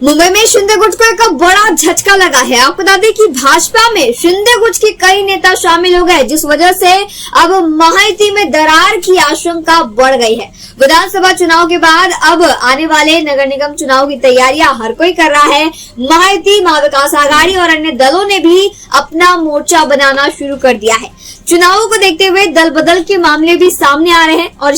मुंबई में शिंदे गुट को एक बड़ा झटका लगा है। आपको बता दें कि भाजपा में शिंदे गुट के कई नेता शामिल हो गए, जिस वजह से अब महायुति में दरार की आशंका बढ़ गई है। विधानसभा चुनाव के बाद अब आने वाले नगर निगम चुनाव की तैयारियां हर कोई कर रहा है। महायुति, महाविकास आघाड़ी और अन्य दलों ने भी अपना मोर्चा बनाना शुरू कर दिया है। चुनावों को देखते हुए दल बदल के मामले भी सामने आ रहे हैं और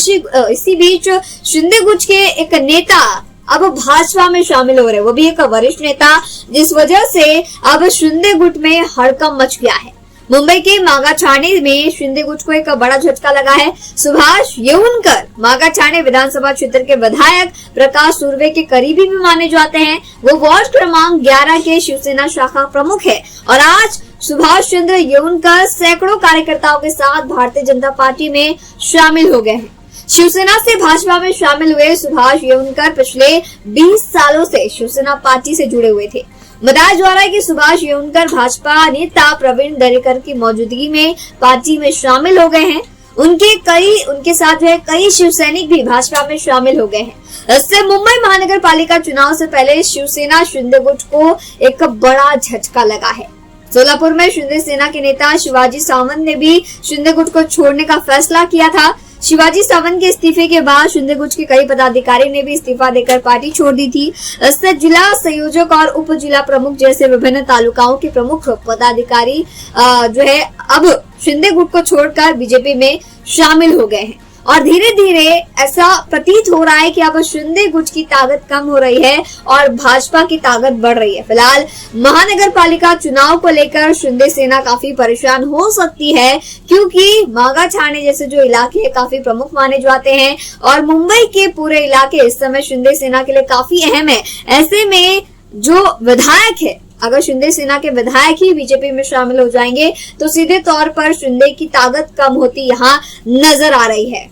इसी बीच शिंदे गुट के एक नेता अब भाजपा में शामिल हो रहे, वो भी एक वरिष्ठ नेता, जिस वजह से अब शिंदे गुट में हड़कंप मच गया है। मुंबई के मागाछाणे में शिंदे गुट को एक बड़ा झटका लगा है। सुभाष येऊनकर मागाछाणे विधानसभा क्षेत्र के विधायक प्रकाश सुर्वे के करीबी भी माने जाते हैं। वो वार्ड क्रमांक 11 के शिवसेना शाखा प्रमुख है और आज सुभाष चंद्र येऊनकर सैकड़ों कार्यकर्ताओं के साथ भारतीय जनता पार्टी में शामिल हो गए हैं। शिवसेना से भाजपा में शामिल हुए सुभाष येऊनकर पिछले 20 सालों से शिवसेना पार्टी से जुड़े हुए थे। बताया जा रहा है कि सुभाष येऊनकर भाजपा नेता प्रवीण दरेकर की मौजूदगी में पार्टी में शामिल हो गए हैं। उनके साथ कई शिवसैनिक भी भाजपा में शामिल हो गए हैं। इससे मुंबई महानगर पालिका चुनाव से पहले शिवसेना शिंदे गुट को एक बड़ा झटका लगा है। सोलापुर में शिंदे सेना के नेता शिवाजी सावंत ने भी शिंदे गुट को छोड़ने का फैसला किया था। शिवाजी सावंत के इस्तीफे के बाद शिंदे गुट के कई पदाधिकारी ने भी इस्तीफा देकर पार्टी छोड़ दी थी। इससे जिला संयोजक और उप जिला प्रमुख जैसे विभिन्न तालुकाओं के प्रमुख पदाधिकारी अब शिंदे गुट को छोड़कर बीजेपी में शामिल हो गए हैं और धीरे धीरे ऐसा प्रतीत हो रहा है कि अब शिंदे गुट की ताकत कम हो रही है और भाजपा की ताकत बढ़ रही है। फिलहाल महानगर पालिका चुनाव को लेकर शिंदे सेना काफी परेशान हो सकती है, क्योंकि मागाछाणे जैसे जो इलाके काफी प्रमुख माने जाते हैं और मुंबई के पूरे इलाके इस समय शिंदे सेना के लिए काफी अहम है। ऐसे में जो विधायक है, अगर शिंदे सेना के विधायक ही बीजेपी में शामिल हो जाएंगे तो सीधे तौर पर शिंदे की ताकत कम होती यहाँ नजर आ रही है।